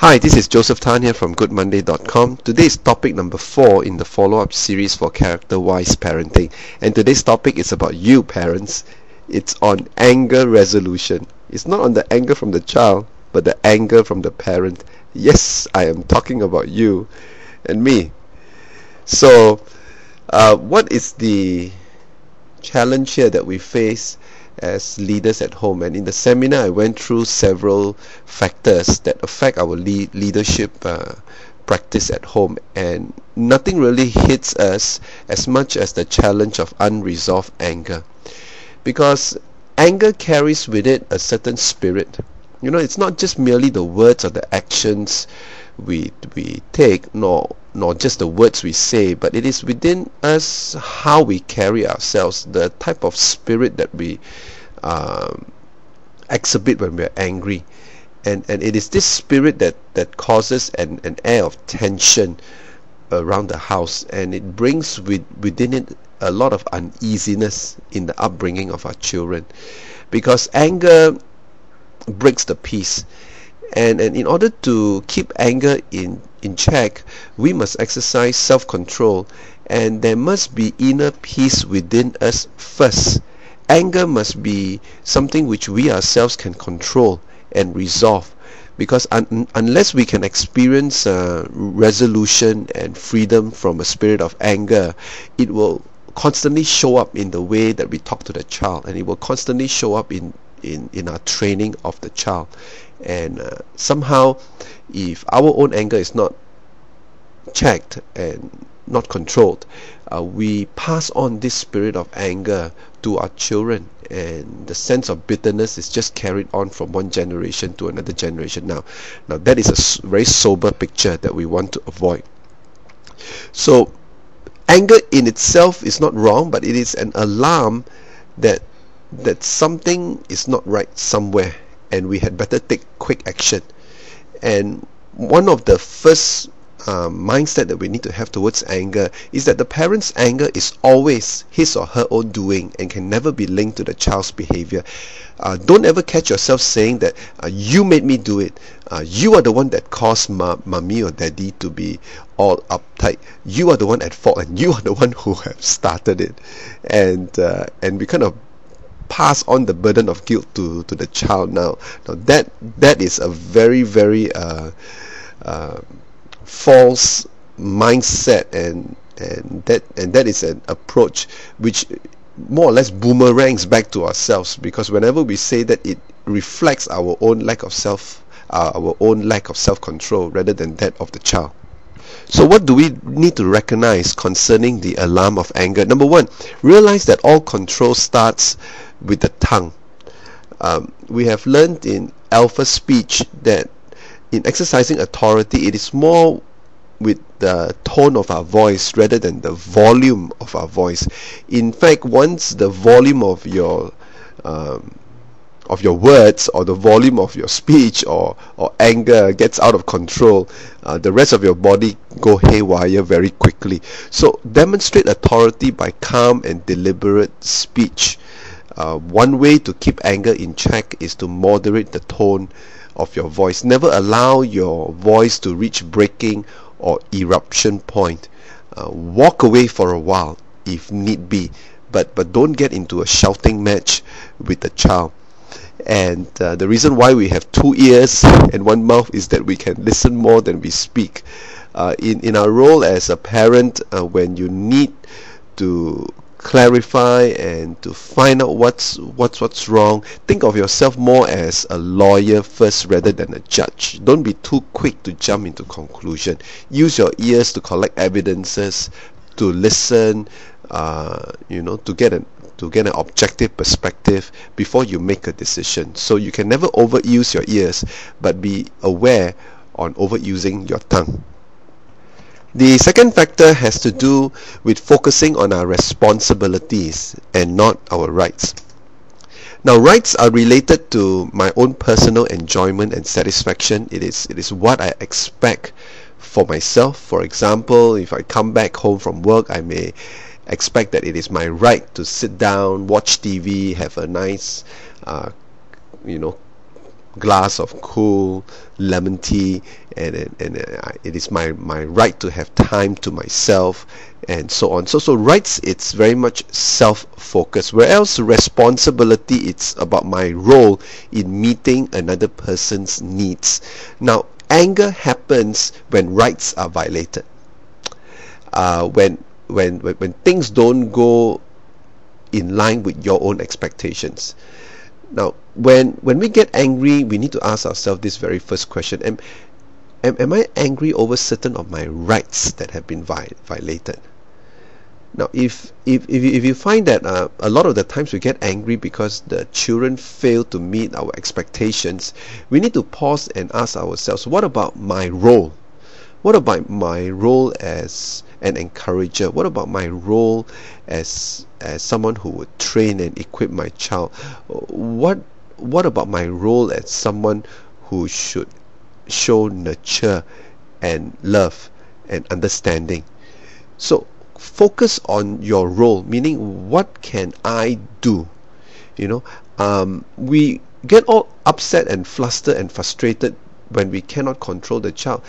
Hi, this is Joseph Tan here from GoodMonday.com. Today is topic number 4 in the follow-up series for character-wise parenting. And today's topic is about you, parents. It's on anger resolution. It's not on the anger from the child, but the anger from the parent. Yes, I am talking about you and me. So, what is the challenge here that we face as leaders at home? And in the seminar I went through several factors that affect our leadership practice at home, and nothing really hits us as much as the challenge of unresolved anger, because anger carries with it a certain spirit. It's not just merely the words or the actions we take, nor just the words we say, but it is within us how we carry ourselves, the type of spirit that we exhibit when we're angry. And it is this spirit that causes an air of tension around the house, and it brings within it a lot of uneasiness in the upbringing of our children, because anger breaks the peace. And in order to keep anger in check, we must exercise self-control, and there must be inner peace within us first. Anger must be something which we ourselves can control and resolve, because unless we can experience resolution and freedom from a spirit of anger, it will constantly show up in the way that we talk to the child, and it will constantly show up in our training of the child. And somehow, if our own anger is not checked and not controlled, we pass on this spirit of anger to our children, and the sense of bitterness is just carried on from one generation to another generation. Now that is a very sober picture that we want to avoid. So anger in itself is not wrong, but it is an alarm that something is not right somewhere, and we had better take quick action. And one of the first mindset that we need to have towards anger is that the parent's anger is always his or her own doing and can never be linked to the child's behavior. Don't ever catch yourself saying that you made me do it, you are the one that caused mommy or daddy to be all uptight, you are the one at fault, and you are the one who have started it. And we kind of pass on the burden of guilt to the child. Now that is a very, very false mindset, and that is an approach which more or less boomerangs back to ourselves, because whenever we say that, it reflects our own lack of self-control rather than that of the child. So what do we need to recognize concerning the alarm of anger? Number one, realize that all control starts with the tongue. We have learned in alpha speech that in exercising authority, it is more with the tone of our voice rather than the volume of our voice. In fact, once the volume of your words, or the volume of your speech or anger gets out of control, the rest of your body go haywire very quickly. So demonstrate authority by calm and deliberate speech. One way to keep anger in check is to moderate the tone of your voice. Never allow your voice to reach breaking or eruption point. Walk away for a while if need be, but don't get into a shouting match with the child. And the reason why we have 2 ears and 1 mouth is that we can listen more than we speak. In our role as a parent, when you need to clarify and to find out what's wrong, think of yourself more as a lawyer first rather than a judge. Don't be too quick to jump into conclusion. Use your ears to collect evidences, to listen, to get an objective perspective before you make a decision. So you can never overuse your ears, but be aware on overusing your tongue. The second factor has to do with focusing on our responsibilities and not our rights. Now, rights are related to my own personal enjoyment and satisfaction. It is what I expect for myself. For example, if I come back home from work, I may expect that it is my right to sit down, watch TV, have a nice glass of cool lemon tea, and it is my right to have time to myself, and so on. So rights, it's very much self-focused, whereas responsibility, it's about my role in meeting another person's needs. Now, anger happens when rights are violated. When things don't go in line with your own expectations. Now, when we get angry, we need to ask ourselves this very first question: am I angry over certain of my rights that have been violated? Now, if you find that a lot of the times we get angry because the children fail to meet our expectations, we need to pause and ask ourselves, what about my role? What about my role as an encourager? What about my role as someone who would train and equip my child? What about my role as someone who should show nurture and love and understanding? So focus on your role, meaning what can I do? We get all upset and flustered and frustrated when we cannot control the child.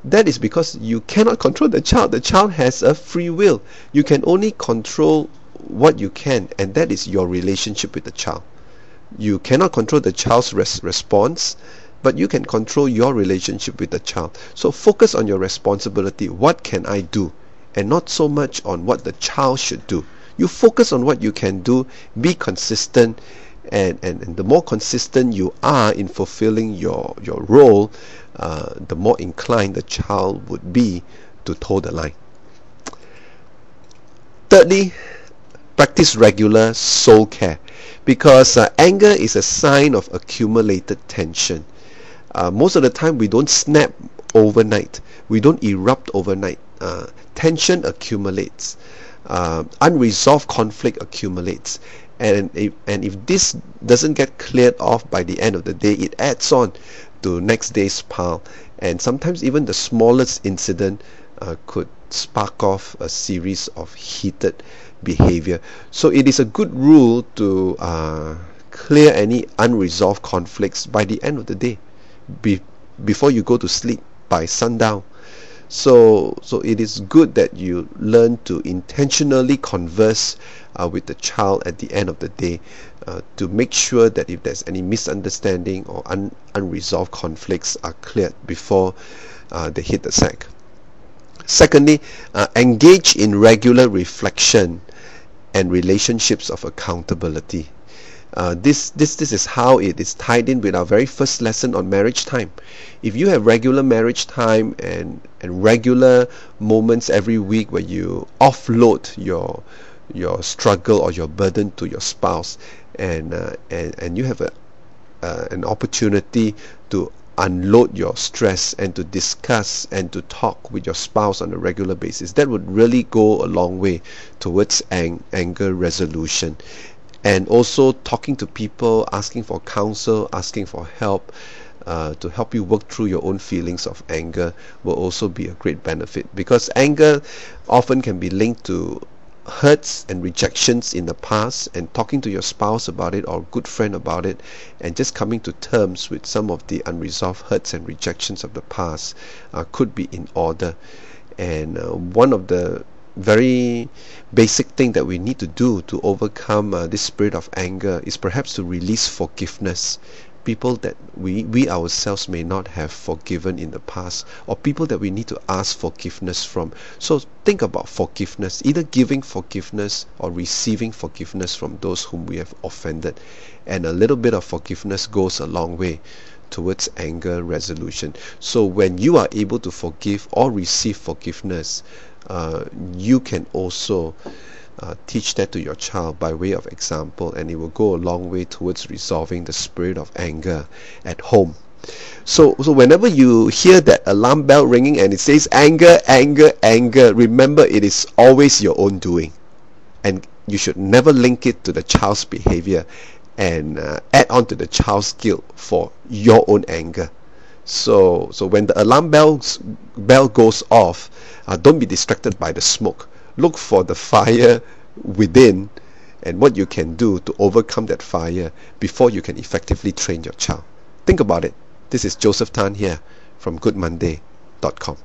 That is because you cannot control the child. The child has a free will. You can only control what you can, and that is your relationship with the child. You cannot control the child's response, but you can control your relationship with the child. So focus on your responsibility. What can I do? And not so much on what the child should do. You focus on what you can do, be consistent, and the more consistent you are in fulfilling your role, the more inclined the child would be to toe the line. Thirdly, practice regular soul care, because anger is a sign of accumulated tension. Most of the time we don't snap overnight, we don't erupt overnight. Tension accumulates, unresolved conflict accumulates, and if this doesn't get cleared off by the end of the day, it adds on to next day's pile, and sometimes even the smallest incident could spark off a series of heated behavior. So it is a good rule to clear any unresolved conflicts by the end of the day, before you go to sleep, by sundown. So it is good that you learn to intentionally converse with the child at the end of the day, to make sure that if there's any misunderstanding or unresolved conflicts are cleared before they hit the sack. Secondly, engage in regular reflection and relationships of accountability. This is how it is tied in with our very first lesson on marriage time. If you have regular marriage time and regular moments every week where you offload your struggle or your burden to your spouse, and you have an opportunity to unload your stress and to discuss and to talk with your spouse on a regular basis, that would really go a long way towards anger resolution. And also talking to people, asking for counsel, asking for help, to help you work through your own feelings of anger will also be a great benefit, because anger often can be linked to hurts and rejections in the past, and talking to your spouse about it or a good friend about it, and just coming to terms with some of the unresolved hurts and rejections of the past could be in order. And one of the very basic thing that we need to do to overcome this spirit of anger is perhaps to release forgiveness. People that we ourselves may not have forgiven in the past, or people that we need to ask forgiveness from. So think about forgiveness, either giving forgiveness or receiving forgiveness from those whom we have offended. And a little bit of forgiveness goes a long way towards anger resolution. So when you are able to forgive or receive forgiveness, you can also teach that to your child by way of example, and it will go a long way towards resolving the spirit of anger at home. So whenever you hear that alarm bell ringing and it says anger, anger, anger, remember it is always your own doing, and you should never link it to the child's behavior and add on to the child's guilt for your own anger. So when the alarm bell goes off, don't be distracted by the smoke. Look for the fire within and what you can do to overcome that fire before you can effectively train your child. Think about it. This is Joseph Tan here from goodmonday.com.